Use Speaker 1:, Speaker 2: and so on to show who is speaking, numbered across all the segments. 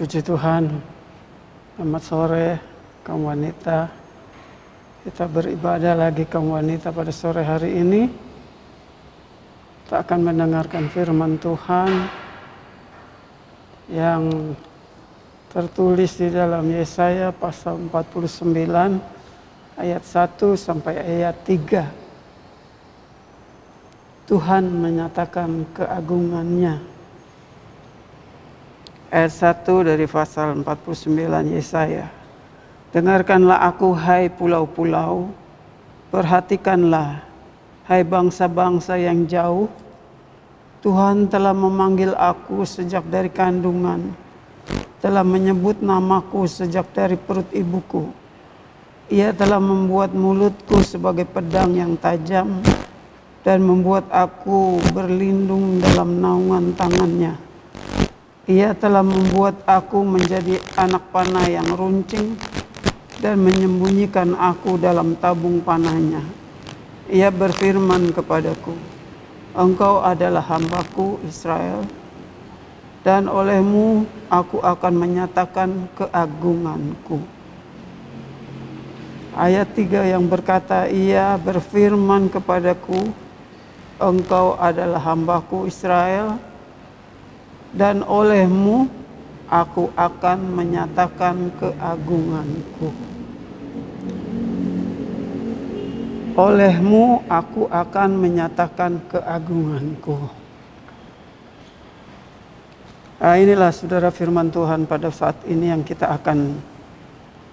Speaker 1: Puji Tuhan, selamat sore kaum wanita. Kita beribadah lagi kaum wanita pada sore hari ini. Kita akan mendengarkan firman Tuhan yang tertulis di dalam Yesaya pasal 49 ayat 1 sampai ayat 3. Tuhan menyatakan keagungannya. Ayat 1 dari pasal 49 Yesaya. Dengarkanlah aku hai pulau-pulau, perhatikanlah hai bangsa-bangsa yang jauh. Tuhan telah memanggil aku sejak dari kandungan, telah menyebut namaku sejak dari perut ibuku. Ia telah membuat mulutku sebagai pedang yang tajam dan membuat aku berlindung dalam naungan tangannya. Ia telah membuat aku menjadi anak panah yang runcing dan menyembunyikan aku dalam tabung panahnya. Ia berfirman kepadaku, engkau adalah hambaku Israel, dan olehmu aku akan menyatakan keagunganku. Ayat 3 yang berkata, ia berfirman kepadaku, engkau adalah hambaku Israel, dan olehmu aku akan menyatakan keagunganku. Olehmu aku akan menyatakan keagunganku. Nah, inilah saudara firman Tuhan pada saat ini yang kita akan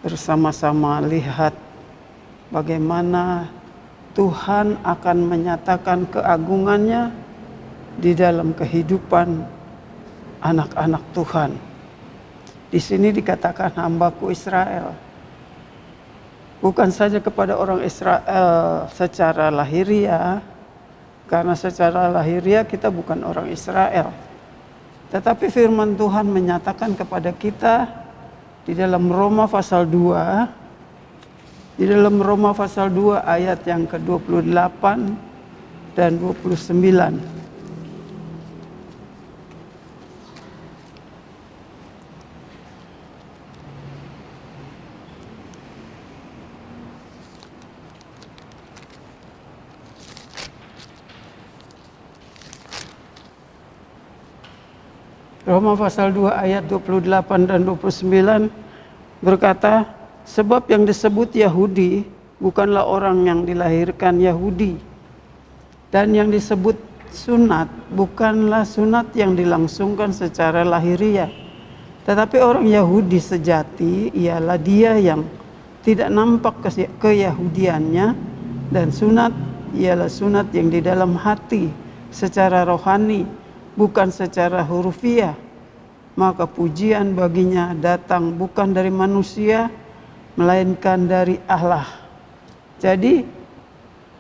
Speaker 1: bersama-sama lihat bagaimana Tuhan akan menyatakan keagungannya di dalam kehidupan anak-anak Tuhan. Di sini dikatakan hambaku Israel. Bukan saja kepada orang Israel secara lahiriah, karena secara lahiriah kita bukan orang Israel. Tetapi firman Tuhan menyatakan kepada kita di dalam Roma pasal 2, di dalam Roma pasal 2 ayat yang ke-28 dan 29. Roma pasal 2 ayat 28 dan 29 berkata, sebab yang disebut Yahudi bukanlah orang yang dilahirkan Yahudi, dan yang disebut sunat bukanlah sunat yang dilangsungkan secara lahiriah. Tetapi orang Yahudi sejati ialah dia yang tidak nampak keyahudiannya, dan sunat ialah sunat yang di dalam hati secara rohani, bukan secara hurufiah. Maka pujian baginya datang bukan dari manusia, melainkan dari Allah. Jadi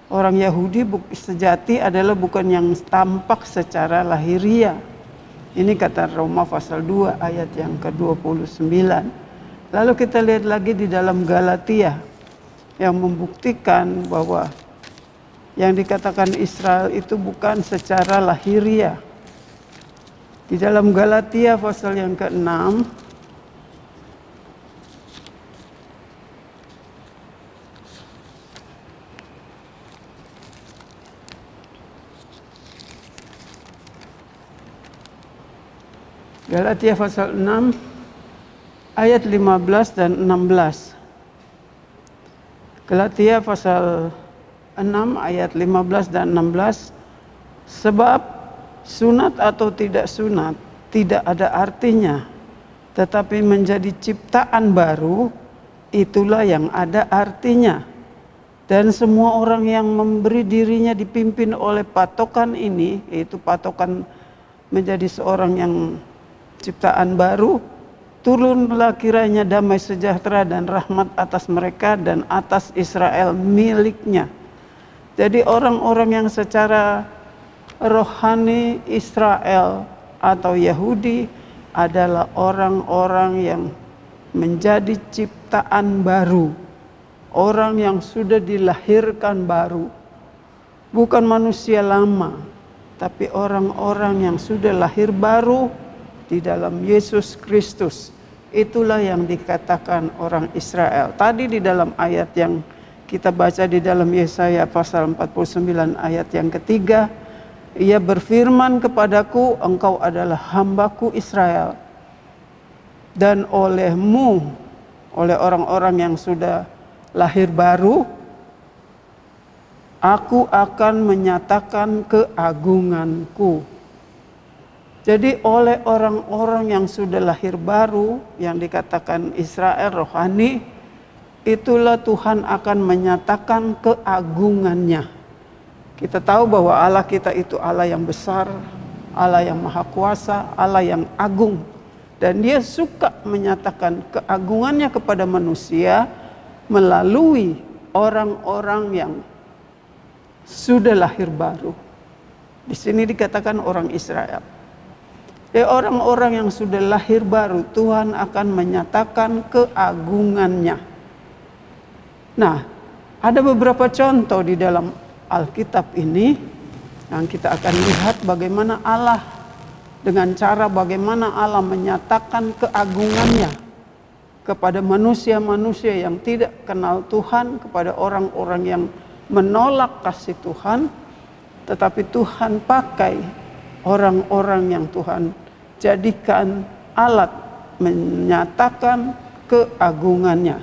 Speaker 1: orang Yahudi sejati adalah bukan yang tampak secara lahiriah. Ini kata Roma pasal 2 ayat yang ke-29. Lalu kita lihat lagi di dalam Galatia yang membuktikan bahwa yang dikatakan Israel itu bukan secara lahiriah. Di dalam Galatia pasal yang ke-6 Galatia pasal 6 ayat 15 dan 16. Galatia pasal 6 ayat 15 dan 16. Sebab sunat atau tidak sunat tidak ada artinya, tetapi menjadi ciptaan baru itulah yang ada artinya. Dan semua orang yang memberi dirinya dipimpin oleh patokan ini, yaitu patokan menjadi seorang yang ciptaan baru, turunlah kiranya damai sejahtera dan rahmat atas mereka dan atas Israel miliknya. Jadi orang-orang yang secara rohani Israel atau Yahudi adalah orang-orang yang menjadi ciptaan baru, orang yang sudah dilahirkan baru, bukan manusia lama, tapi orang-orang yang sudah lahir baru di dalam Yesus Kristus. Itulah yang dikatakan orang Israel. Tadi di dalam ayat yang kita baca di dalam Yesaya pasal 49 ayat yang ketiga, ia berfirman kepadaku, engkau adalah hambaku Israel. Dan olehmu, oleh orang-orang yang sudah lahir baru, aku akan menyatakan keagunganku. Jadi oleh orang-orang yang sudah lahir baru, yang dikatakan Israel rohani, itulah Tuhan akan menyatakan keagungannya. Kita tahu bahwa Allah kita itu Allah yang besar, Allah yang maha kuasa, Allah yang agung. Dan dia suka menyatakan keagungannya kepada manusia melalui orang-orang yang sudah lahir baru. Di sini dikatakan orang Israel. Orang-orang yang sudah lahir baru, Tuhan akan menyatakan keagungannya. Nah, ada beberapa contoh di dalam Alkitab ini yang kita akan lihat bagaimana Allah, dengan cara bagaimana Allah menyatakan keagungannya kepada manusia-manusia yang tidak kenal Tuhan, kepada orang-orang yang menolak kasih Tuhan, tetapi Tuhan pakai orang-orang yang Tuhan jadikan alat menyatakan keagungannya.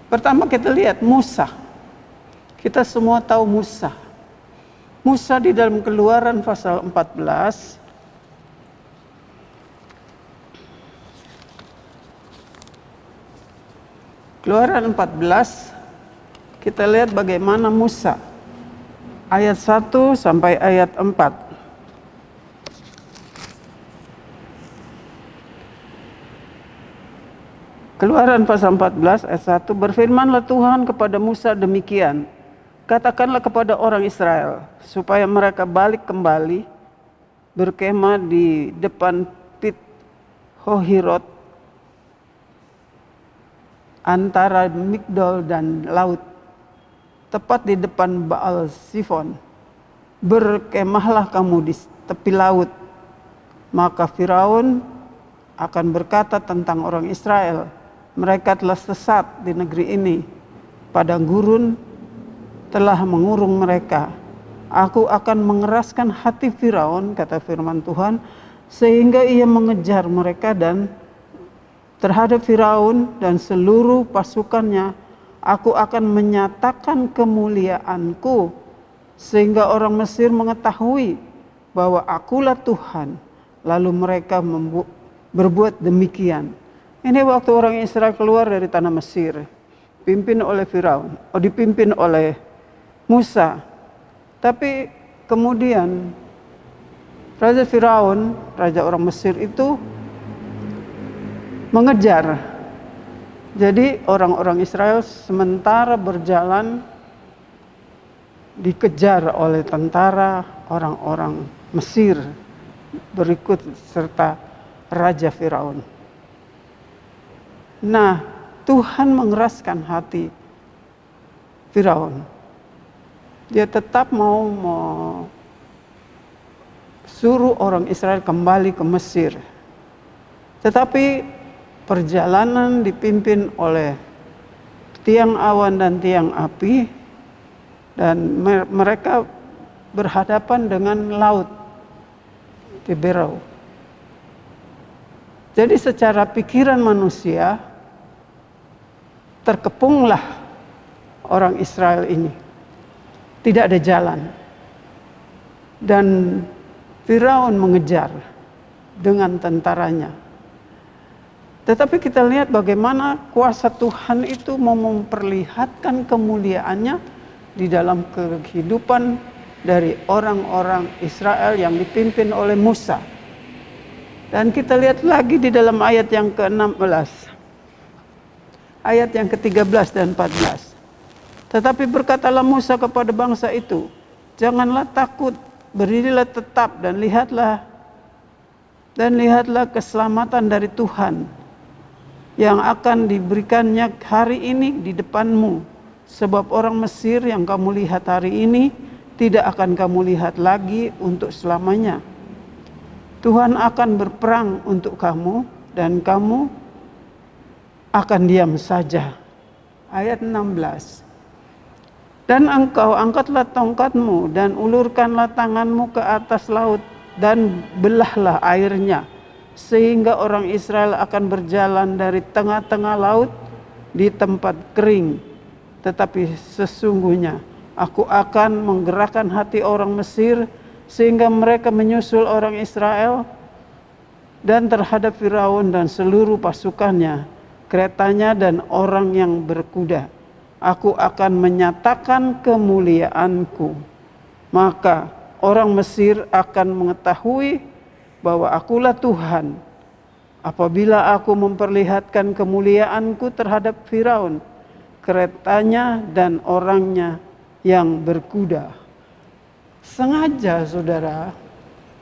Speaker 1: Pertama kita lihat Musa. Kita semua tahu Musa. Musa di dalam Keluaran pasal 14. Keluaran 14, kita lihat bagaimana Musa. Ayat 1 sampai ayat 4. Keluaran pasal 14 ayat 1, berfirmanlah Tuhan kepada Musa demikian, katakanlah kepada orang Israel, supaya mereka balik kembali, berkemah di depan Pit Hohirot, antara Migdol dan laut, tepat di depan Baal Sifon. Berkemahlah kamu di tepi laut, maka Firaun akan berkata tentang orang Israel, mereka telah sesat di negeri ini, padang gurun telah mengurung mereka. Aku akan mengeraskan hati Firaun, kata firman Tuhan, sehingga ia mengejar mereka, dan terhadap Firaun dan seluruh pasukannya, aku akan menyatakan kemuliaanku, sehingga orang Mesir mengetahui bahwa akulah Tuhan. Lalu mereka berbuat demikian. Ini waktu orang Israel keluar dari tanah Mesir, dipimpin oleh Musa. Tapi kemudian Raja Firaun, raja orang Mesir itu mengejar. Jadi orang-orang Israel sementara berjalan dikejar oleh tentara orang-orang Mesir berikut serta Raja Firaun. Nah, Tuhan mengeraskan hati Firaun. Dia tetap mau suruh orang Israel kembali ke Mesir. Tetapi perjalanan dipimpin oleh tiang awan dan tiang api, dan mereka berhadapan dengan laut Tiberau. Jadi secara pikiran manusia, terkepunglah orang Israel ini. Tidak ada jalan. Dan Firaun mengejar dengan tentaranya. Tetapi kita lihat bagaimana kuasa Tuhan itu mau memperlihatkan kemuliaannya di dalam kehidupan dari orang-orang Israel yang dipimpin oleh Musa. Dan kita lihat lagi di dalam ayat yang ke-16. Ayat yang ke-13 dan 14. Tetapi berkatalah Musa kepada bangsa itu, janganlah takut, berdirilah tetap dan lihatlah keselamatan dari Tuhan yang akan diberikannya hari ini di depanmu. Sebab orang Mesir yang kamu lihat hari ini tidak akan kamu lihat lagi untuk selamanya. Tuhan akan berperang untuk kamu, dan kamu akan diam saja. Ayat 16. Dan engkau angkatlah tongkatmu dan ulurkanlah tanganmu ke atas laut dan belahlah airnya, sehingga orang Israel akan berjalan dari tengah-tengah laut di tempat kering. Tetapi sesungguhnya aku akan menggerakkan hati orang Mesir sehingga mereka menyusul orang Israel, dan terhadap Firaun dan seluruh pasukannya, keretanya dan orang yang berkuda, aku akan menyatakan kemuliaanku. Maka orang Mesir akan mengetahui bahwa akulah Tuhan apabila aku memperlihatkan kemuliaanku terhadap Firaun, keretanya dan orangnya yang berkuda. Sengaja saudara,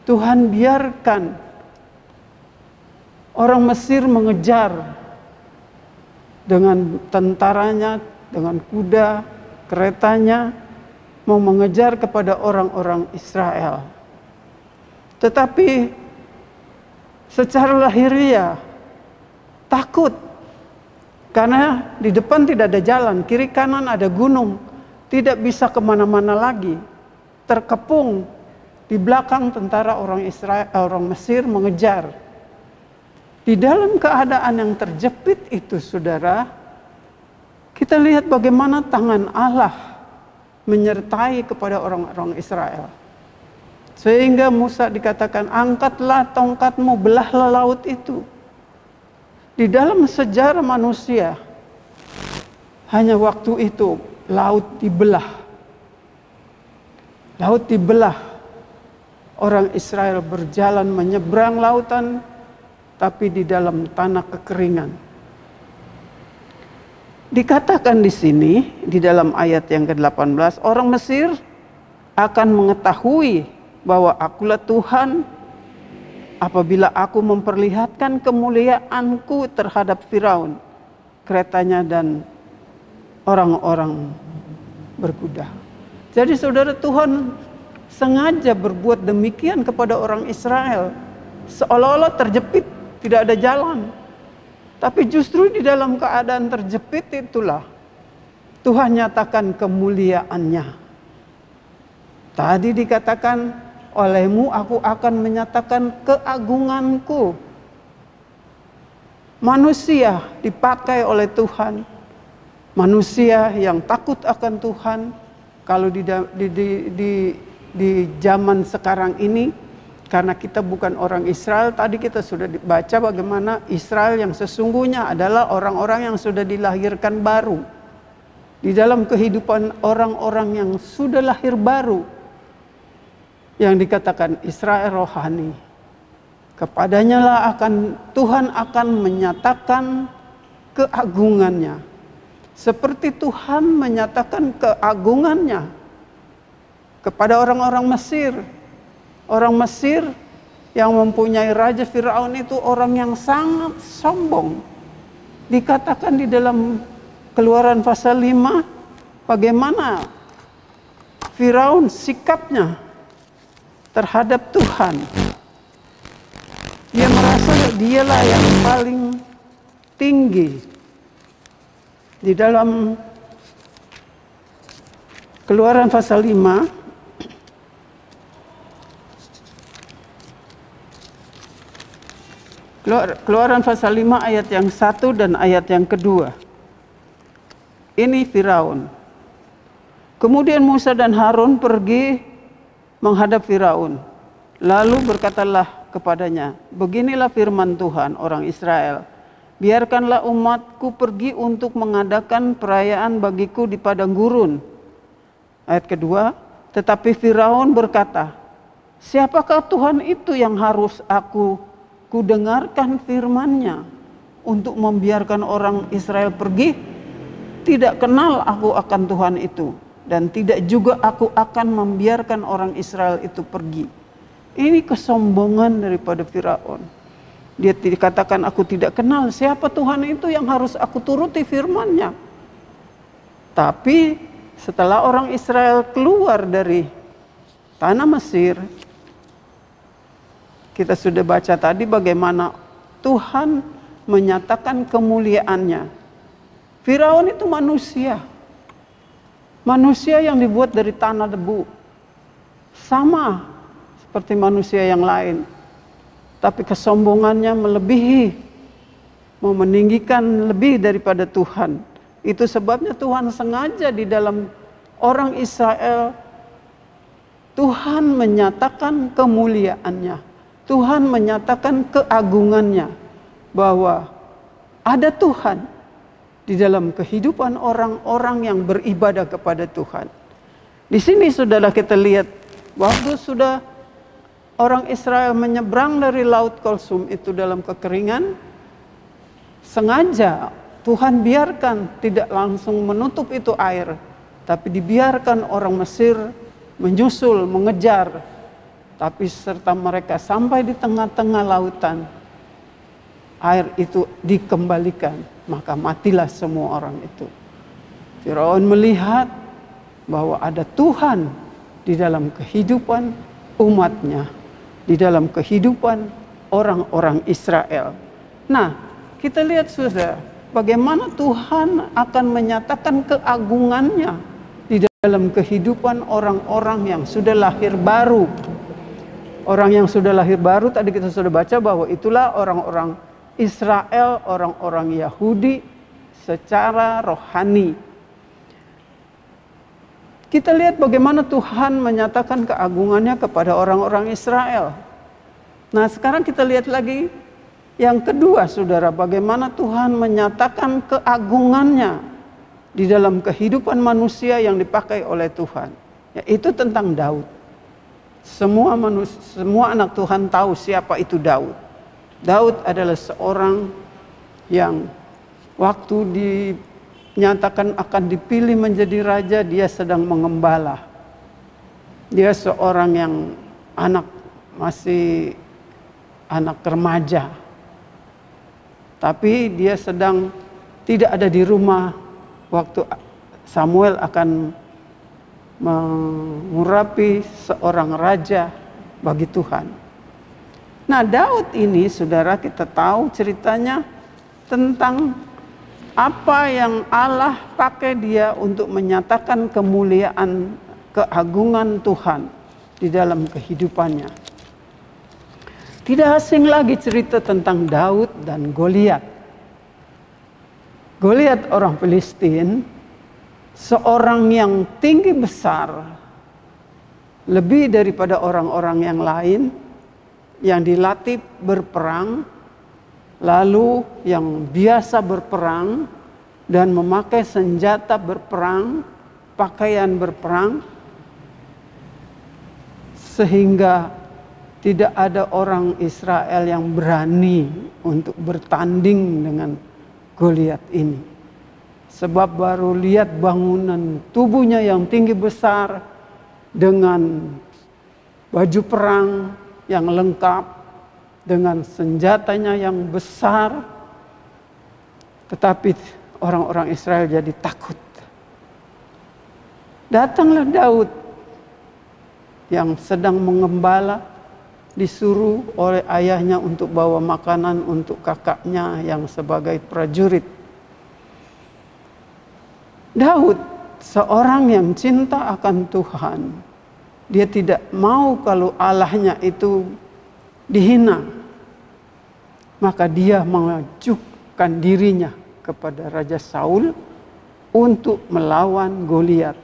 Speaker 1: Tuhan biarkan orang Mesir mengejar dengan tentaranya, dengan kuda, keretanya, mau mengejar kepada orang-orang Israel. Tetapi secara lahiriah takut, karena di depan tidak ada jalan, kiri kanan ada gunung, tidak bisa kemana-mana lagi, terkepung di belakang tentara orang Israel, orang Mesir mengejar. Di dalam keadaan yang terjepit itu saudara, kita lihat bagaimana tangan Allah menyertai kepada orang-orang Israel. Sehingga Musa dikatakan, angkatlah tongkatmu, belahlah laut itu. Di dalam sejarah manusia, hanya waktu itu laut dibelah. Laut dibelah. Orang Israel berjalan menyeberang lautan, tapi di dalam tanah kekeringan. Dikatakan di sini, di dalam ayat yang ke-18, orang Mesir akan mengetahui bahwa akulah Tuhan apabila aku memperlihatkan kemuliaanku terhadap Firaun, keretanya dan orang-orang berkuda. Jadi saudara, Tuhan sengaja berbuat demikian kepada orang Israel, seolah-olah terjepit, tidak ada jalan. Tapi justru di dalam keadaan terjepit itulah Tuhan nyatakan kemuliaannya. Tadi dikatakan, olehmu aku akan menyatakan keagunganku. Manusia dipakai oleh Tuhan. Manusia yang takut akan Tuhan. Kalau di zaman sekarang ini, karena kita bukan orang Israel, tadi kita sudah baca bagaimana Israel yang sesungguhnya adalah orang-orang yang sudah dilahirkan baru. Di dalam kehidupan orang-orang yang sudah lahir baru, yang dikatakan Israel rohani, kepadanya lah Tuhan akan menyatakan keagungannya. Seperti Tuhan menyatakan keagungannya kepada orang-orang Mesir. Orang Mesir yang mempunyai Raja Firaun itu orang yang sangat sombong. Dikatakan di dalam Keluaran pasal 5, bagaimana Firaun sikapnya terhadap Tuhan. Dia merasa dialah yang paling tinggi. Di dalam Keluaran pasal 5, Keluaran pasal 5 ayat yang 1 dan ayat yang kedua. Ini Firaun. Kemudian Musa dan Harun pergi menghadap Firaun. Lalu berkatalah kepadanya, beginilah firman Tuhan orang Israel. Biarkanlah umatku pergi untuk mengadakan perayaan bagiku di padang gurun. Ayat kedua, tetapi Firaun berkata, siapakah Tuhan itu yang harus aku dengarkan firman-Nya untuk membiarkan orang Israel pergi? Tidak kenal aku akan Tuhan itu, dan tidak juga aku akan membiarkan orang Israel itu pergi. Ini kesombongan daripada Firaun. Dia dikatakan, aku tidak kenal siapa Tuhan itu yang harus aku turuti firman-Nya. Tapi setelah orang Israel keluar dari tanah Mesir, kita sudah baca tadi bagaimana Tuhan menyatakan kemuliaannya. Firaun itu manusia. Manusia yang dibuat dari tanah debu. Sama seperti manusia yang lain. Tapi kesombongannya melebihi, mau meninggikan lebih daripada Tuhan. Itu sebabnya Tuhan sengaja di dalam orang Israel, Tuhan menyatakan kemuliaannya. Tuhan menyatakan keagungannya. Bahwa ada Tuhan di dalam kehidupan orang-orang yang beribadah kepada Tuhan. Di sini saudara kita lihat, waktu sudah orang Israel menyeberang dari Laut Kulsum itu dalam kekeringan, sengaja Tuhan biarkan tidak langsung menutup itu air, tapi dibiarkan orang Mesir menyusul, mengejar. Tapi serta mereka sampai di tengah-tengah lautan, air itu dikembalikan, maka matilah semua orang itu. Firaun melihat bahwa ada Tuhan di dalam kehidupan umatnya, di dalam kehidupan orang-orang Israel. Nah, kita lihat saudara, bagaimana Tuhan akan menyatakan keagungannya di dalam kehidupan orang-orang yang sudah lahir baru. Orang yang sudah lahir baru, tadi kita sudah baca bahwa itulah orang-orang Israel, orang-orang Yahudi secara rohani. Kita lihat bagaimana Tuhan menyatakan keagungannya kepada orang-orang Israel. Nah, sekarang kita lihat lagi yang kedua, saudara, bagaimana Tuhan menyatakan keagungannya di dalam kehidupan manusia yang dipakai oleh Tuhan. Yaitu tentang Daud. Semua anak Tuhan tahu siapa itu Daud. Daud adalah seorang yang waktu dinyatakan akan dipilih menjadi raja, dia sedang mengembala. Dia seorang yang masih anak remaja. Tapi dia sedang tidak ada di rumah waktu Samuel akan mengurapi seorang raja bagi Tuhan. Nah, Daud ini, saudara, kita tahu ceritanya tentang apa yang Allah pakai dia untuk menyatakan kemuliaan, keagungan Tuhan di dalam kehidupannya. Tidak asing lagi cerita tentang Daud dan Goliat. Goliat orang Filistin, seorang yang tinggi besar, lebih daripada orang-orang yang lain, yang dilatih berperang, lalu yang biasa berperang dan memakai senjata berperang, pakaian berperang, sehingga tidak ada orang Israel yang berani untuk bertanding dengan Goliat ini. Sebab baru lihat bangunan tubuhnya yang tinggi besar dengan baju perang yang lengkap, dengan senjatanya yang besar, tetapi orang-orang Israel jadi takut. Datanglah Daud yang sedang mengembala, disuruh oleh ayahnya untuk bawa makanan untuk kakaknya yang sebagai prajurit. Daud, seorang yang cinta akan Tuhan, dia tidak mau kalau Allahnya itu dihina. Maka dia mengajukan dirinya kepada Raja Saul untuk melawan Goliat.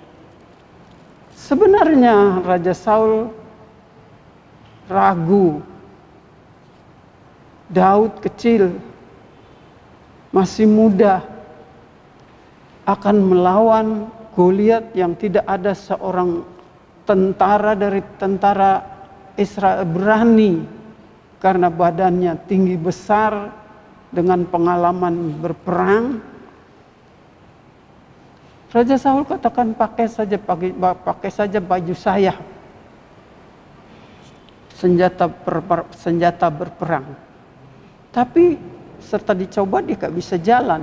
Speaker 1: Sebenarnya Raja Saul ragu. Daud kecil, masih muda, akan melawan Goliat yang tidak ada seorang tentara dari tentara Israel berani, karena badannya tinggi besar dengan pengalaman berperang. Raja Saul katakan pakai saja baju saya, senjata berperang. Tapi serta dicoba dia gak bisa jalan.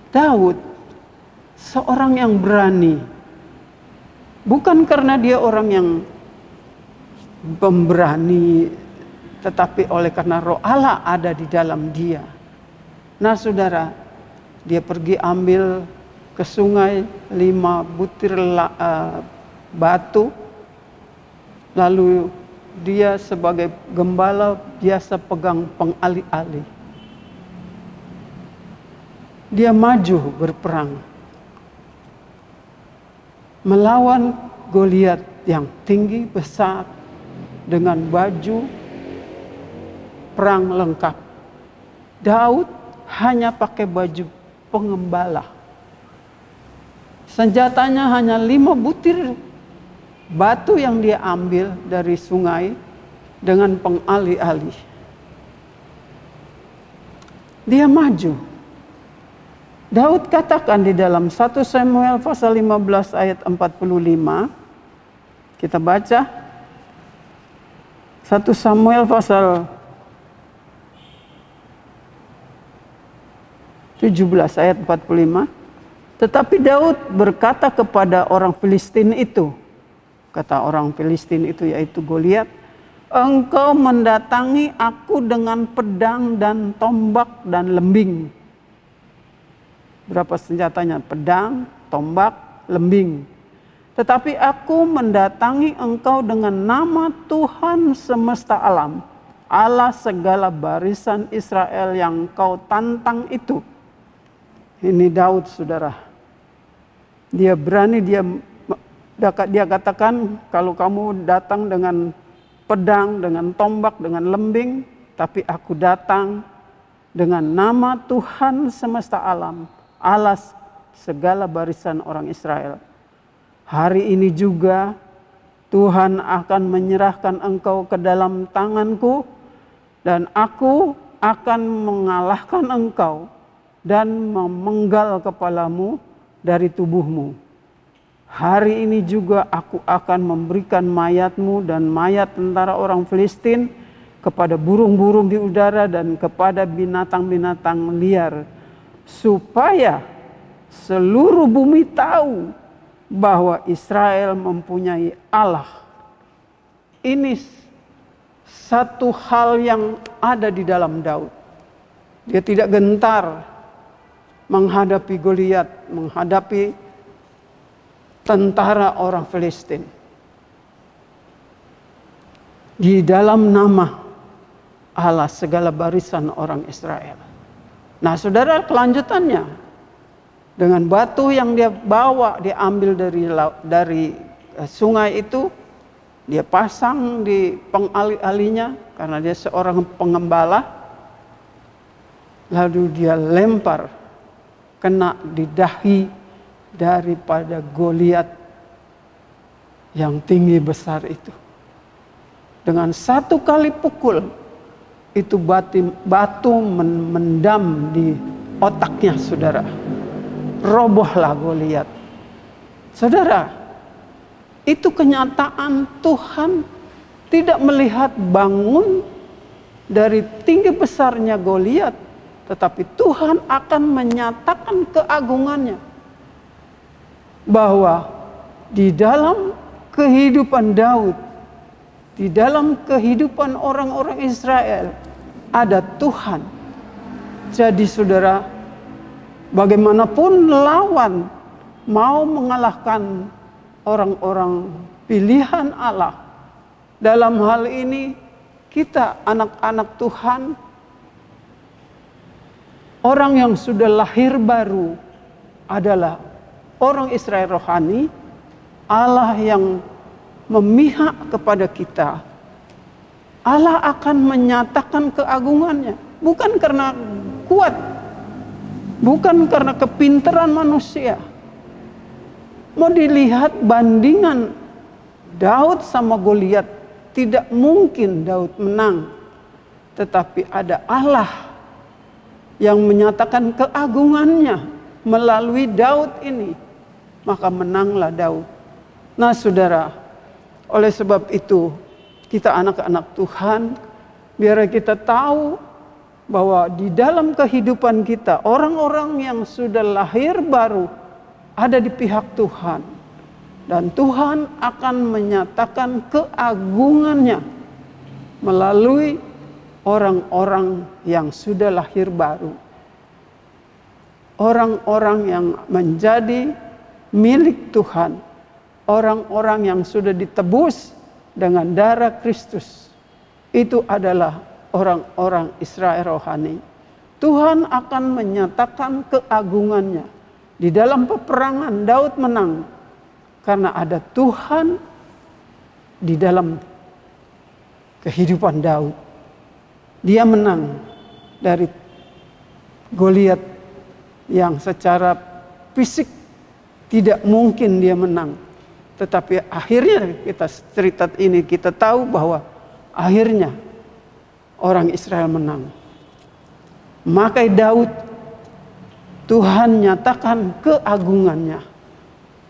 Speaker 1: Daud, seorang yang berani, bukan karena dia orang yang pemberani tetapi oleh karena Roh Allah ada di dalam dia. Nah saudara, dia pergi ambil ke sungai 5 butir batu, lalu dia sebagai gembala biasa pegang pengali-ali. Dia maju berperang melawan Goliat yang tinggi besar dengan baju perang lengkap. Daud hanya pakai baju pengembala. Senjatanya hanya 5 butir batu yang dia ambil dari sungai dengan pengali-ali. Dia maju. Daud katakan di dalam 1 Samuel pasal 15 ayat 45. Kita baca 1 Samuel pasal 17 ayat 45. Tetapi Daud berkata kepada orang Filistin itu, kata orang Filistin itu yaitu Goliat, engkau mendatangi aku dengan pedang dan tombak dan lembing. Berapa senjatanya? Pedang, tombak, lembing. Tetapi aku mendatangi engkau dengan nama Tuhan semesta alam, Allah segala barisan Israel yang kau tantang itu. Ini Daud, saudara. Dia berani, dia katakan, kalau kamu datang dengan pedang, dengan tombak, dengan lembing, tapi aku datang dengan nama Tuhan semesta alam, Allah segala barisan orang Israel. Hari ini juga Tuhan akan menyerahkan engkau ke dalam tanganku, dan aku akan mengalahkan engkau dan memenggal kepalamu dari tubuhmu. Hari ini juga aku akan memberikan mayatmu dan mayat tentara orang Filistin kepada burung-burung di udara dan kepada binatang-binatang liar, supaya seluruh bumi tahu bahwa Israel mempunyai Allah. Ini satu hal yang ada di dalam Daud. Dia tidak gentar menghadapi Goliat, menghadapi tentara orang Filistin. Di dalam nama Allah segala barisan orang Israel. Nah saudara, kelanjutannya, dengan batu yang dia bawa, dia ambil dari sungai itu, dia pasang di pengali-alinya karena dia seorang pengembala. Lalu dia lempar, kena di dahi daripada Goliat yang tinggi besar itu. Dengan satu kali pukul, itu batu mendam di otaknya, saudara. Robohlah Goliat. Saudara, itu kenyataan Tuhan tidak melihat bangun dari tinggi besarnya Goliat, tetapi Tuhan akan menyatakan keagungannya. Bahwa di dalam kehidupan Daud, di dalam kehidupan orang-orang Israel, ada Tuhan. Jadi saudara, bagaimanapun lawan mau mengalahkan orang-orang pilihan Allah, dalam hal ini kita anak-anak Tuhan, orang yang sudah lahir baru adalah orang Israel rohani, Allah yang memihak kepada kita. Allah akan menyatakan keagungannya, bukan karena kuat, bukan karena kepintaran manusia. Mau dilihat bandingan Daud sama Goliat, tidak mungkin Daud menang. Tetapi ada Allah yang menyatakan keagungannya melalui Daud ini. Maka menanglah Daud. Nah saudara, oleh sebab itu kita anak-anak Tuhan, biar kita tahu bahwa di dalam kehidupan kita, orang-orang yang sudah lahir baru ada di pihak Tuhan. Dan Tuhan akan menyatakan keagungannya melalui orang-orang yang sudah lahir baru. Orang-orang yang menjadi milik Tuhan. Orang-orang yang sudah ditebus dengan darah Kristus. Itu adalah orang-orang Israel rohani. Tuhan akan menyatakan keagungannya. Di dalam peperangan Daud menang. Karena ada Tuhan di dalam kehidupan Daud. Dia menang dari Goliat yang secara fisik tidak mungkin dia menang. Tetapi akhirnya kita cerita ini kita tahu bahwa akhirnya orang Israel menang. Maka Daud, Tuhan nyatakan keagungannya.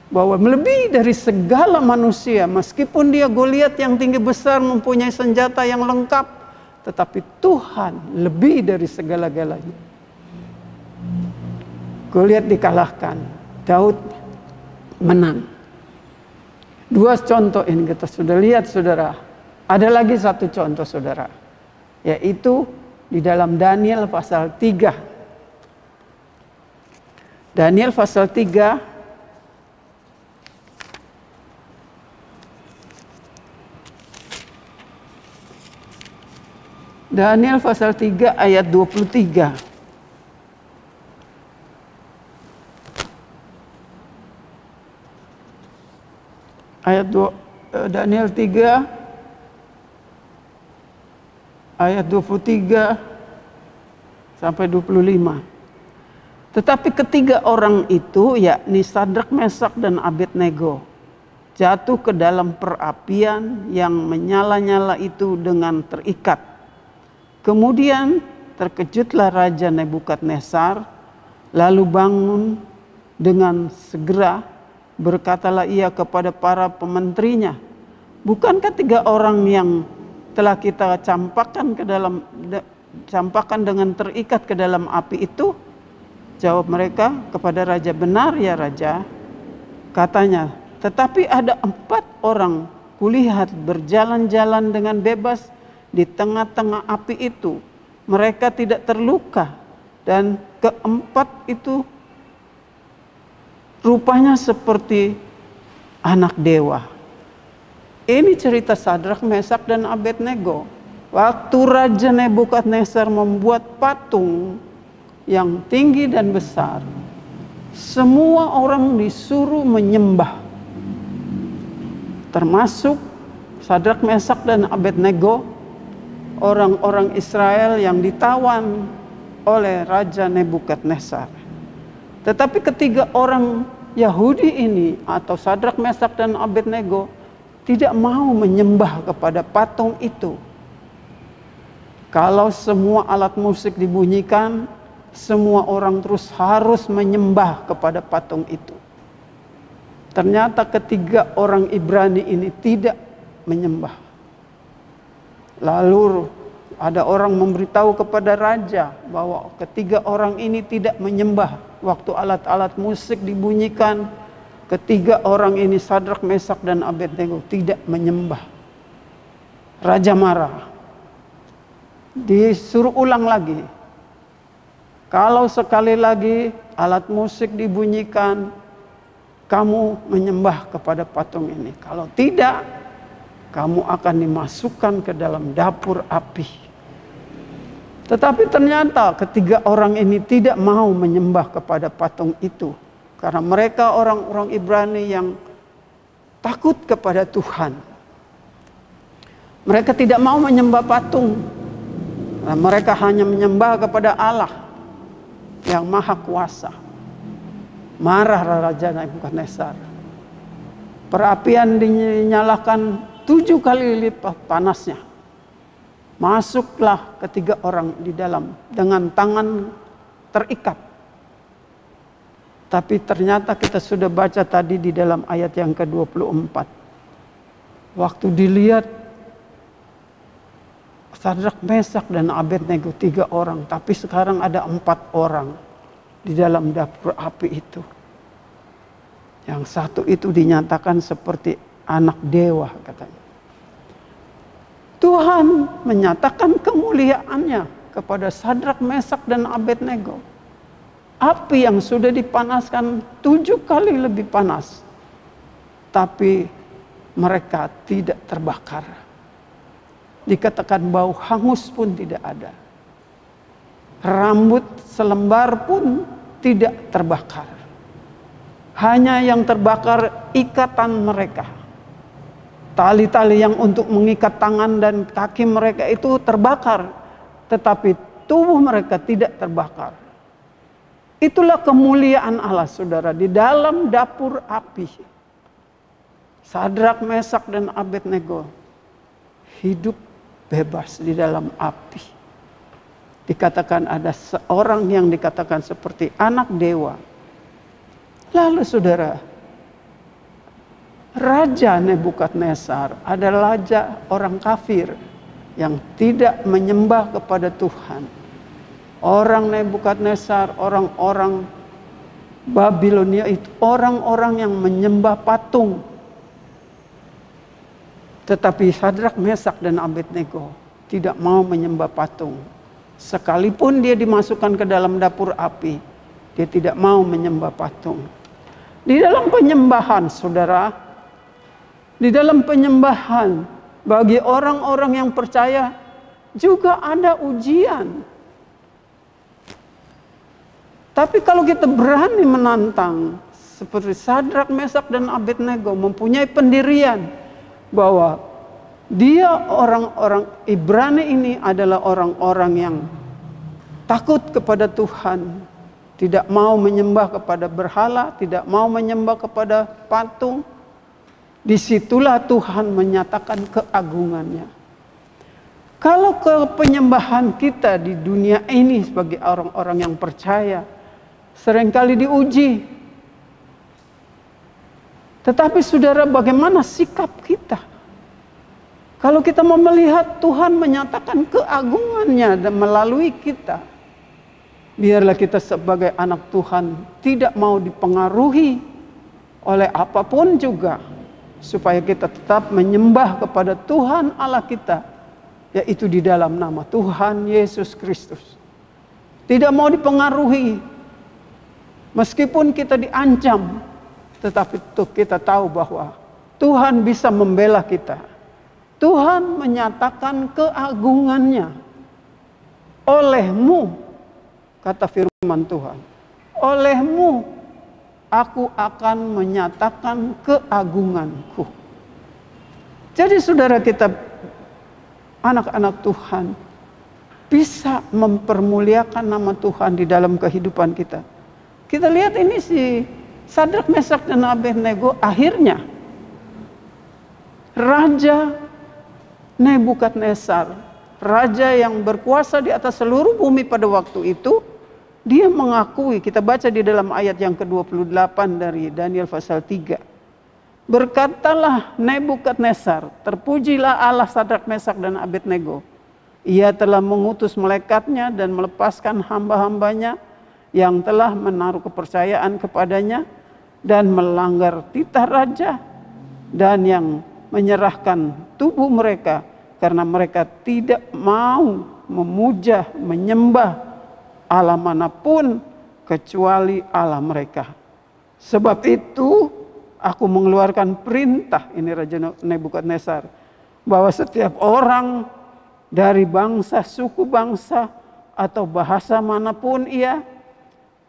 Speaker 1: Bahwa melebihi dari segala manusia, meskipun dia Goliat yang tinggi besar mempunyai senjata yang lengkap, tetapi Tuhan lebih dari segala-galanya. Goliat dikalahkan, Daud menang. Dua contoh ini kita sudah lihat, saudara. Ada lagi satu contoh, saudara, yaitu di dalam Daniel pasal 3. Daniel pasal 3 Daniel pasal 3 ayat 23. Daniel 3 ayat 23 sampai 25. Tetapi ketiga orang itu, yakni Sadrak, Mesak, dan Abednego, jatuh ke dalam perapian yang menyala-nyala itu dengan terikat. Kemudian terkejutlah Raja Nebukadnezar, lalu bangun dengan segera, berkatalah ia kepada para pementerinya, bukankah tiga orang yang telah kita campakkan dengan terikat ke dalam api itu? Jawab mereka kepada raja, benar ya raja. Katanya, tetapi ada 4 orang kulihat berjalan-jalan dengan bebas di tengah-tengah api itu. Mereka tidak terluka, dan keempat itu rupanya seperti anak dewa. Ini cerita Sadrak, Mesak, dan Abednego. Waktu Raja Nebukadnezar membuat patung yang tinggi dan besar, semua orang disuruh menyembah, termasuk Sadrak, Mesak, dan Abednego, orang-orang Israel yang ditawan oleh Raja Nebukadnezar. Tetapi ketiga orang Yahudi ini, atau Sadrak, Mesak, dan Abednego, tidak mau menyembah kepada patung itu. Kalau semua alat musik dibunyikan, semua orang terus harus menyembah kepada patung itu. Ternyata ketiga orang Ibrani ini tidak menyembah. Lalu ada orang memberitahu kepada raja bahwa ketiga orang ini tidak menyembah. Waktu alat-alat musik dibunyikan, ketiga orang ini, Sadrak, Mesak, dan Abednego, tidak menyembah. Raja marah. Disuruh ulang lagi. Kalau sekali lagi alat musik dibunyikan, kamu menyembah kepada patung ini. Kalau tidak, kamu akan dimasukkan ke dalam dapur api. Tetapi ternyata ketiga orang ini tidak mau menyembah kepada patung itu. Karena mereka orang-orang Ibrani yang takut kepada Tuhan. Mereka tidak mau menyembah patung. Nah, mereka hanya menyembah kepada Allah yang maha kuasa. Marah Raja Nebukadnezar. Perapian dinyalakan 7 kali lipat panasnya. Masuklah ketiga orang di dalam dengan tangan terikat. Tapi ternyata kita sudah baca tadi di dalam ayat yang ke-24. Waktu dilihat Sadrak, Mesak, dan Abednego 3 orang. Tapi sekarang ada 4 orang di dalam dapur api itu. Yang satu itu dinyatakan seperti anak dewa katanya. Tuhan menyatakan kemuliaannya kepada Sadrak, Mesak, dan Abednego. Api yang sudah dipanaskan 7 kali lebih panas, tapi mereka tidak terbakar. Dikatakan bau hangus pun tidak ada. Rambut selembar pun tidak terbakar. Hanya yang terbakar ikatan mereka. Tali-tali yang untuk mengikat tangan dan kaki mereka itu terbakar, tetapi tubuh mereka tidak terbakar. Itulah kemuliaan Allah, saudara, di dalam dapur api. Sadrak, Mesak, dan Abednego hidup bebas di dalam api. Dikatakan ada seorang yang dikatakan seperti anak dewa. Lalu saudara, Raja Nebukadnezar adalah raja orang kafir yang tidak menyembah kepada Tuhan. Orang Nebukadnezar, orang-orang Babilonia itu orang-orang yang menyembah patung. Tetapi Sadrak, Mesak, dan Abednego tidak mau menyembah patung. Sekalipun dia dimasukkan ke dalam dapur api, dia tidak mau menyembah patung. Di dalam penyembahan, saudara, di dalam penyembahan bagi orang-orang yang percaya juga ada ujian. Tapi kalau kita berani menantang, seperti Sadrak, Mesak, dan Abednego mempunyai pendirian bahwa dia orang-orang Ibrani ini adalah orang-orang yang takut kepada Tuhan, tidak mau menyembah kepada berhala, tidak mau menyembah kepada patung. Disitulah Tuhan menyatakan keagungannya. Kalau ke penyembahan kita di dunia ini sebagai orang-orang yang percaya seringkali diuji. Tetapi saudara, bagaimana sikap kita? Kalau kita mau melihat Tuhan menyatakan keagungannya dan melalui kita, biarlah kita sebagai anak Tuhan tidak mau dipengaruhi oleh apapun juga, supaya kita tetap menyembah kepada Tuhan Allah kita, yaitu di dalam nama Tuhan Yesus Kristus. Tidak mau dipengaruhi, meskipun kita diancam, tetapi kita tahu bahwa Tuhan bisa membela kita. Tuhan menyatakan keagungannya. Olehmu, kata firman Tuhan, olehmu aku akan menyatakan keagunganku. Jadi saudara, kita anak-anak Tuhan bisa mempermuliakan nama Tuhan di dalam kehidupan kita. Kita lihat ini si Sadrak, Mesak, dan Abednego, akhirnya Raja Nebukadnezar, raja yang berkuasa di atas seluruh bumi pada waktu itu, dia mengakui, kita baca di dalam ayat yang ke-28 dari Daniel pasal 3. Berkatalah Nebukadnezar, terpujilah Allah Sadrak, Mesak, dan Abednego. Ia telah mengutus malaikatnya dan melepaskan hamba-hambanya yang telah menaruh kepercayaan kepadanya dan melanggar titah raja, dan yang menyerahkan tubuh mereka karena mereka tidak mau memuja, menyembah Allah manapun kecuali Allah mereka. Sebab itu aku mengeluarkan perintah, ini Raja Nebukadnezar, bahwa setiap orang dari bangsa, suku bangsa, atau bahasa manapun ia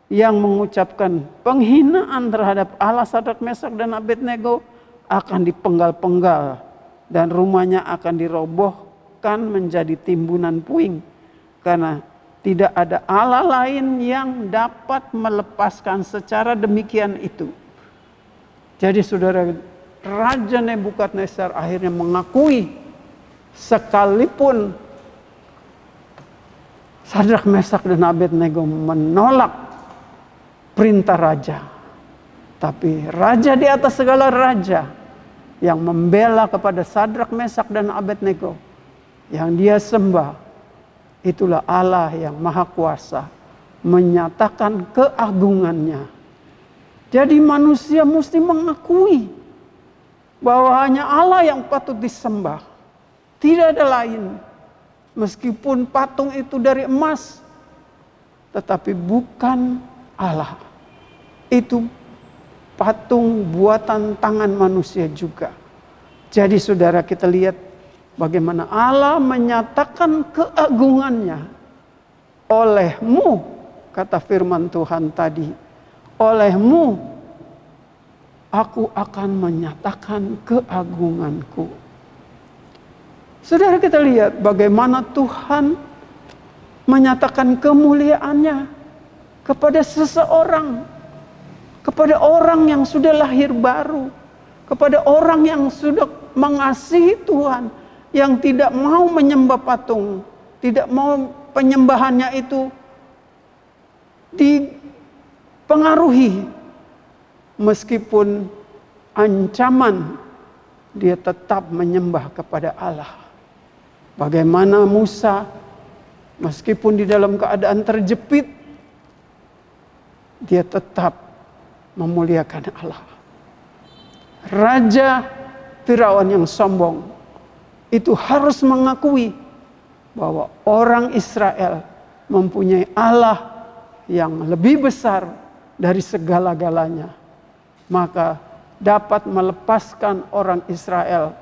Speaker 1: yang mengucapkan penghinaan terhadap Allah Sadrak, Mesak, dan Abednego akan dipenggal-penggal dan rumahnya akan dirobohkan menjadi timbunan puing, karena tidak ada Allah lain yang dapat melepaskan secara demikian itu. Jadi saudara, Raja Nebukadnezar akhirnya mengakui, sekalipun Sadrak, Mesak, dan Abednego menolak perintah raja, tapi raja di atas segala raja yang membela kepada Sadrak, Mesak, dan Abednego, yang dia sembah, itulah Allah yang maha kuasa menyatakan keagungannya. Jadi manusia mesti mengakui bahwa hanya Allah yang patut disembah. Tidak ada lain. Meskipun patung itu dari emas, tetapi bukan Allah. Itu patung buatan tangan manusia juga. Jadi saudara, kita lihat bagaimana Allah menyatakan keagungannya. Olehmu, kata firman Tuhan tadi, olehmu aku akan menyatakan keagunganku. Saudara, kita lihat bagaimana Tuhan menyatakan kemuliaannya kepada seseorang, kepada orang yang sudah lahir baru, kepada orang yang sudah mengasihi Tuhan, yang tidak mau menyembah patung, tidak mau penyembahannya itu dipengaruhi, meskipun ancaman, dia tetap menyembah kepada Allah. Bagaimana Musa, meskipun di dalam keadaan terjepit, dia tetap memuliakan Allah. Raja Firaun yang sombong itu harus mengakui bahwa orang Israel mempunyai Allah yang lebih besar dari segala-galanya. Maka dapat melepaskan orang Israel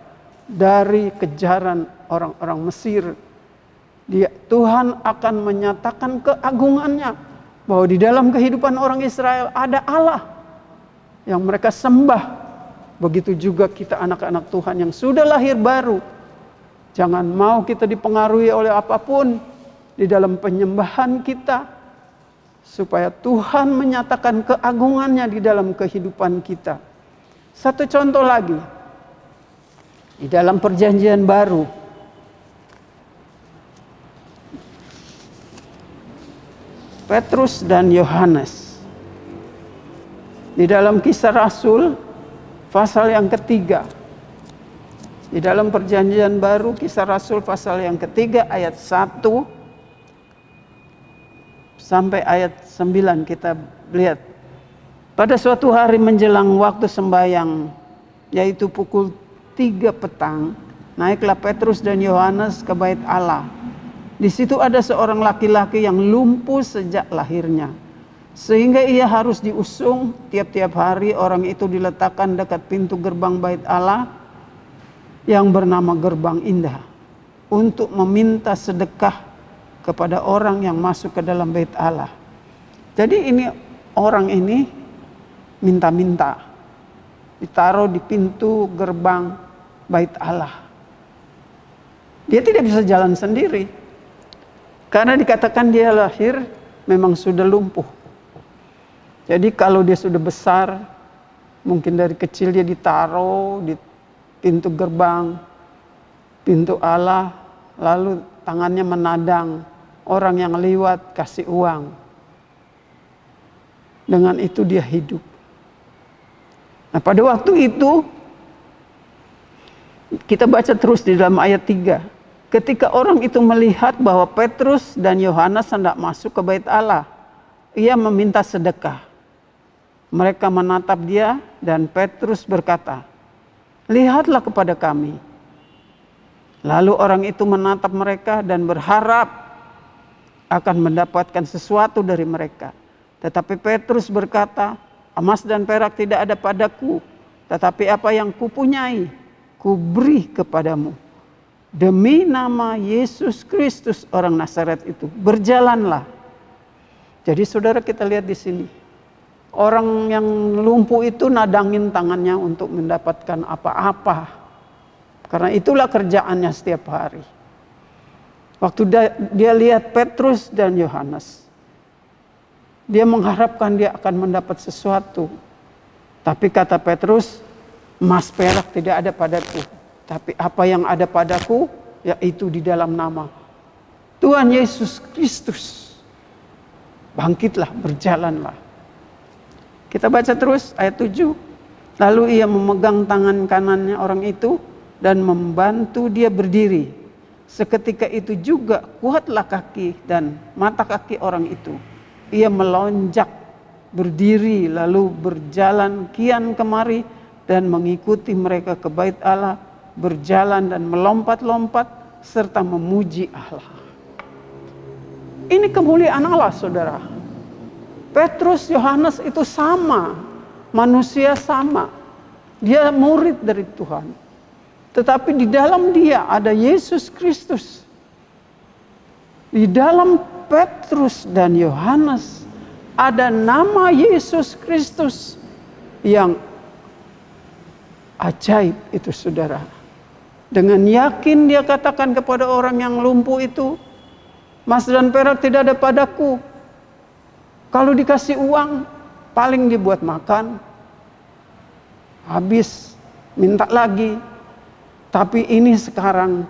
Speaker 1: dari kejaran orang-orang Mesir. Tuhan akan menyatakan keagungannya, bahwa di dalam kehidupan orang Israel ada Allah yang mereka sembah. Begitu juga kita anak-anak Tuhan yang sudah lahir baru. Jangan mau kita dipengaruhi oleh apapun di dalam penyembahan kita, supaya Tuhan menyatakan keagungannya di dalam kehidupan kita. Satu contoh lagi, di dalam perjanjian baru, Petrus dan Yohanes. Di dalam Kisah Rasul pasal yang ketiga. Di dalam perjanjian baru, Kisah Rasul pasal yang ketiga ayat 1 sampai ayat 9 kita lihat. Pada suatu hari menjelang waktu sembahyang, yaitu pukul 3 petang, naiklah Petrus dan Yohanes ke bait Allah. Di situ ada seorang laki-laki yang lumpuh sejak lahirnya, sehingga ia harus diusung tiap-tiap hari. Orang itu diletakkan dekat pintu gerbang bait Allah yang bernama Gerbang Indah, untuk meminta sedekah kepada orang yang masuk ke dalam bait Allah. Jadi orang ini minta-minta, ditaruh di pintu gerbang bait Allah. Dia tidak bisa jalan sendiri, karena dikatakan dia lahir memang sudah lumpuh. Jadi kalau dia sudah besar, mungkin dari kecil dia ditaruh di pintu gerbang, pintu Allah, lalu tangannya menadang orang yang lewat, kasih uang. Dengan itu dia hidup. Nah, pada waktu itu kita baca terus di dalam ayat 3. Ketika orang itu melihat bahwa Petrus dan Yohanes hendak masuk ke bait Allah, ia meminta sedekah. Mereka menatap dia dan Petrus berkata, "Lihatlah kepada kami." Lalu orang itu menatap mereka dan berharap akan mendapatkan sesuatu dari mereka. Tetapi Petrus berkata, "Emas dan perak tidak ada padaku, tetapi apa yang kupunyai, kuberi kepadamu. Demi nama Yesus Kristus orang Nazaret itu, berjalanlah." Jadi saudara, kita lihat di sini, orang yang lumpuh itu nadangin tangannya untuk mendapatkan apa-apa, karena itulah kerjaannya setiap hari. Waktu dia lihat Petrus dan Yohanes, dia mengharapkan dia akan mendapat sesuatu. Tapi kata Petrus, "Emas perak tidak ada padaku, tapi apa yang ada padaku, yaitu di dalam nama Tuhan Yesus Kristus. Bangkitlah, berjalanlah." Kita baca terus ayat 7. Lalu ia memegang tangan kanannya orang itu dan membantu dia berdiri. Seketika itu juga kuatlah kaki dan mata kaki orang itu. Ia melonjak berdiri lalu berjalan kian kemari dan mengikuti mereka ke bait Allah berjalan dan melompat-lompat serta memuji Allah. Ini kemuliaan Allah, saudara. Petrus, Yohanes itu sama, manusia sama. Dia murid dari Tuhan. Tetapi di dalam dia ada Yesus Kristus. Di dalam Petrus dan Yohanes ada nama Yesus Kristus yang ajaib itu, saudara. Dengan yakin dia katakan kepada orang yang lumpuh itu, "Emas dan perak tidak ada padaku. Kalau dikasih uang, paling dibuat makan. Habis, minta lagi. Tapi ini sekarang,"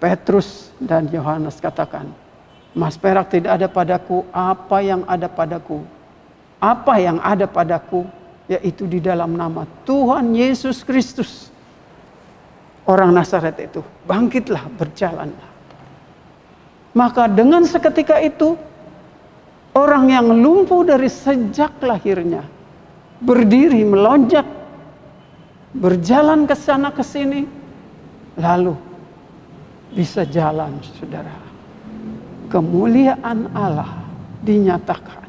Speaker 1: Petrus dan Yohanes katakan, "Emas perak tidak ada padaku, apa yang ada padaku? Apa yang ada padaku? Yaitu di dalam nama Tuhan Yesus Kristus." Orang Nazaret itu, bangkitlah, berjalanlah. Maka dengan seketika itu, orang yang lumpuh dari sejak lahirnya, berdiri, melonjak, berjalan ke sana ke sini, lalu bisa jalan, saudara. Kemuliaan Allah dinyatakan.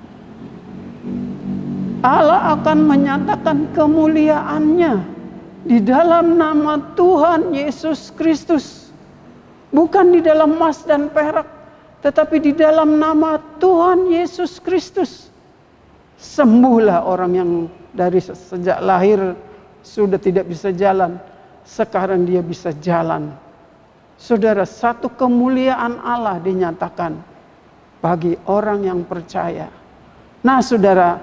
Speaker 1: Allah akan menyatakan kemuliaannya di dalam nama Tuhan Yesus Kristus. Bukan di dalam emas dan perak, tetapi di dalam nama Tuhan Yesus Kristus. Sembuhlah orang yang dari sejak lahir sudah tidak bisa jalan. Sekarang dia bisa jalan. Saudara, satu kemuliaan Allah dinyatakan bagi orang yang percaya. Nah, saudara,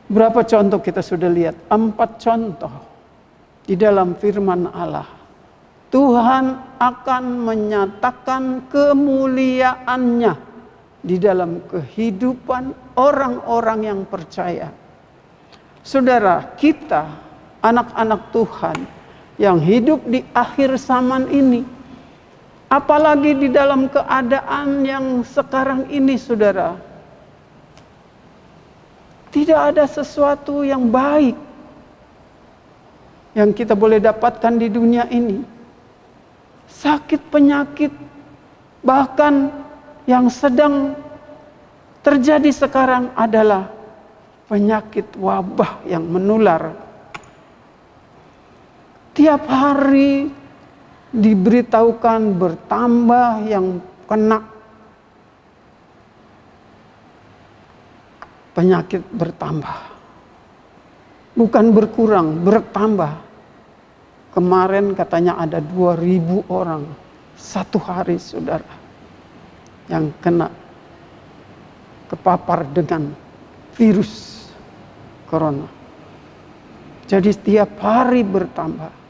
Speaker 1: berapa contoh kita sudah lihat? 4 contoh di dalam firman Allah. Tuhan akan menyatakan kemuliaannya di dalam kehidupan orang-orang yang percaya. Saudara, kita anak-anak Tuhan yang hidup di akhir zaman ini, apalagi di dalam keadaan yang sekarang ini, saudara, tidak ada sesuatu yang baik yang kita boleh dapatkan di dunia ini. Sakit, penyakit, bahkan yang sedang terjadi sekarang adalah penyakit wabah yang menular. Tiap hari diberitahukan bertambah yang kena penyakit, bertambah. Bukan berkurang, bertambah. Kemarin katanya ada 2.000 orang satu hari, saudara, yang kena kepapar dengan virus corona. Jadi setiap hari bertambah.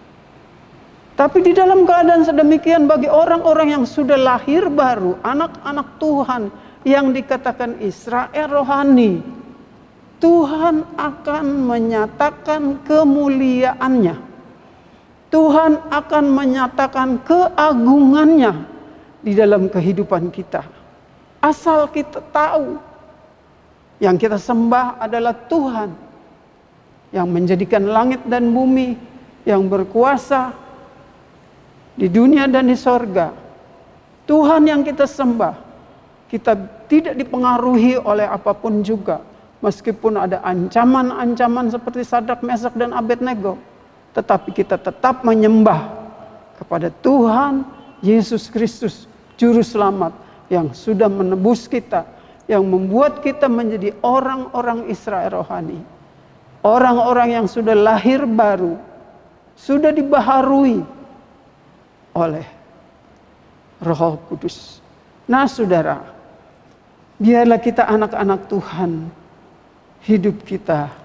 Speaker 1: Tapi di dalam keadaan sedemikian, bagi orang-orang yang sudah lahir baru, anak-anak Tuhan yang dikatakan Israel rohani, Tuhan akan menyatakan kemuliaannya. Tuhan akan menyatakan keagungannya di dalam kehidupan kita. Asal kita tahu, yang kita sembah adalah Tuhan yang menjadikan langit dan bumi, yang berkuasa di dunia dan di sorga. Tuhan yang kita sembah. Kita tidak dipengaruhi oleh apapun juga. Meskipun ada ancaman-ancaman seperti Sadrak, Mesak, dan Abednego. Tetapi kita tetap menyembah kepada Tuhan Yesus Kristus, Juru Selamat yang sudah menebus kita, yang membuat kita menjadi orang-orang Israel rohani. Orang-orang yang sudah lahir baru, sudah dibaharui oleh Roh Kudus. Nah, saudara, biarlah kita anak-anak Tuhan, hidup kita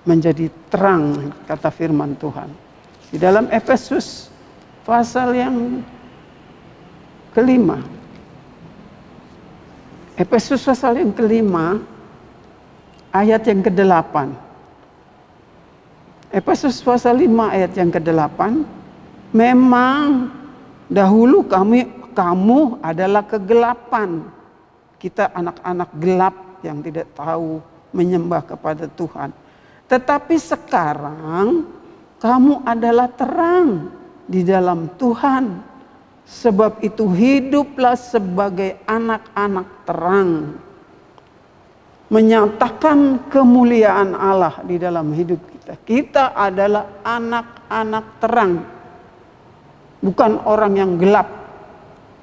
Speaker 1: menjadi terang, kata firman Tuhan. Di dalam Efesus pasal yang kelima. Efesus pasal yang kelima, ayat yang ke-8. Efesus pasal 5 ayat yang ke-8. Memang dahulu kamu adalah kegelapan. Kita anak-anak gelap yang tidak tahu menyembah kepada Tuhan. Tetapi sekarang kamu adalah terang di dalam Tuhan. Sebab itu hiduplah sebagai anak-anak terang. Menyatakan kemuliaan Allah di dalam hidup kita. Kita adalah anak-anak terang. Bukan orang yang gelap.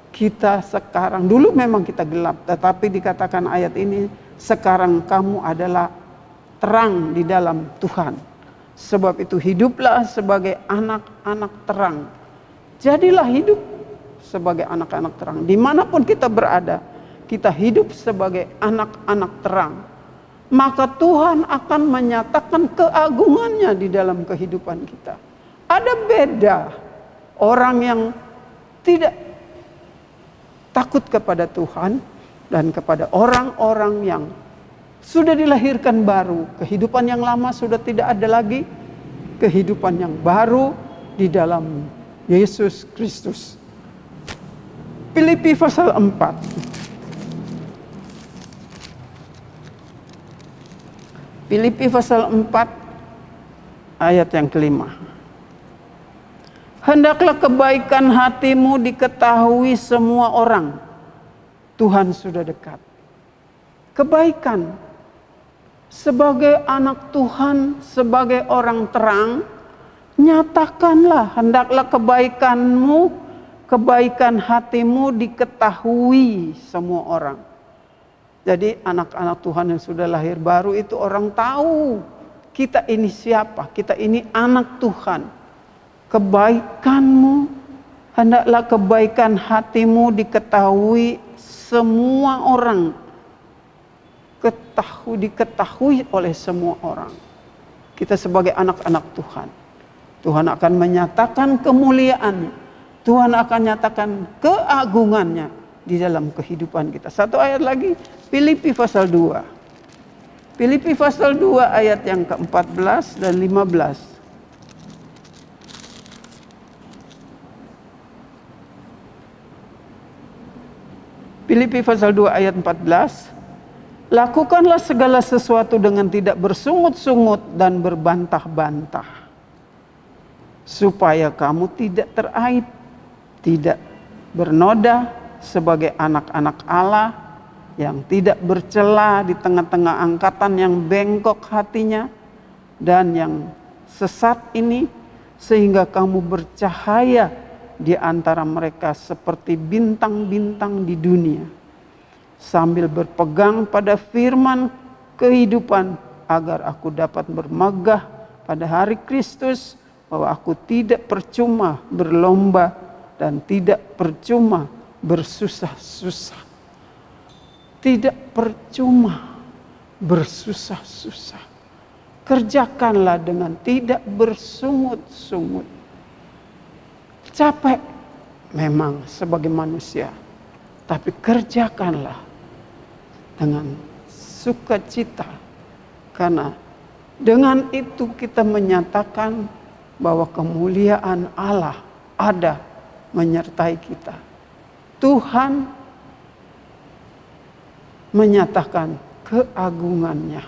Speaker 1: Kita sekarang, dulu memang kita gelap. Tetapi dikatakan ayat ini, sekarang kamu adalah terang di dalam Tuhan. Sebab itu hiduplah sebagai anak-anak terang. Jadilah hidup sebagai anak-anak terang. Dimanapun kita berada, kita hidup sebagai anak-anak terang. Maka Tuhan akan menyatakan keagungannya di dalam kehidupan kita. Ada beda orang yang tidak takut kepada Tuhan dan kepada orang-orang yang sudah dilahirkan baru. Kehidupan yang lama sudah tidak ada lagi. Kehidupan yang baru di dalam Yesus Kristus. Filipi pasal 4. Filipi pasal 4 ayat yang kelima. Hendaklah kebaikan hatimu diketahui semua orang. Tuhan sudah dekat. Kebaikan. Sebagai anak Tuhan, sebagai orang terang, nyatakanlah, hendaklah kebaikanmu, kebaikan hatimu diketahui semua orang. Jadi anak-anak Tuhan yang sudah lahir baru itu orang tahu kita ini siapa, kita ini anak Tuhan. Kebaikanmu, hendaklah kebaikan hatimu diketahui semua orang. Diketahui oleh semua orang. Kita sebagai anak-anak Tuhan. Tuhan akan menyatakan kemuliaannya. Tuhan akan nyatakan keagungannya di dalam kehidupan kita. Satu ayat lagi, Filipi pasal 2. Filipi pasal 2 ayat yang ke-14 dan 15. Filipi pasal 2 ayat 14. Lakukanlah segala sesuatu dengan tidak bersungut-sungut dan berbantah-bantah. Supaya kamu tidak teraib, tidak bernoda sebagai anak-anak Allah yang tidak bercela di tengah-tengah angkatan yang bengkok hatinya dan yang sesat ini, sehingga kamu bercahaya di antara mereka seperti bintang-bintang di dunia. Sambil berpegang pada firman kehidupan, agar aku dapat bermegah pada hari Kristus, bahwa aku tidak percuma berlomba dan tidak percuma bersusah-susah. Tidak percuma bersusah-susah. Kerjakanlah dengan tidak bersungut-sungut. Capek memang sebagai manusia, tapi kerjakanlah dengan sukacita, karena dengan itu kita menyatakan bahwa kemuliaan Allah ada menyertai kita. Tuhan menyatakan keagungannya.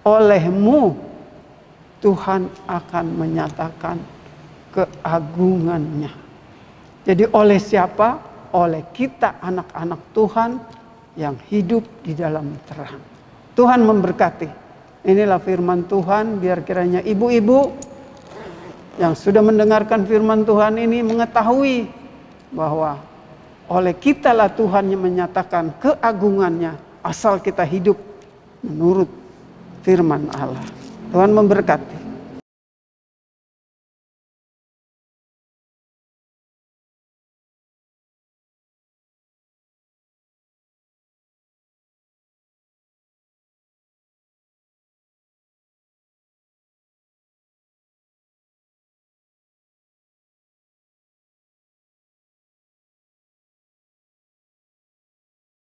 Speaker 1: Olehmu Tuhan akan menyatakan keagungannya. Jadi oleh siapa? Oleh kita anak-anak Tuhan yang hidup di dalam terang. Tuhan memberkati. Inilah firman Tuhan, biar kiranya ibu-ibu yang sudah mendengarkan firman Tuhan ini mengetahui bahwa oleh kitalah Tuhan yang menyatakan keagungannya, asal kita hidup menurut firman Allah. Tuhan memberkati.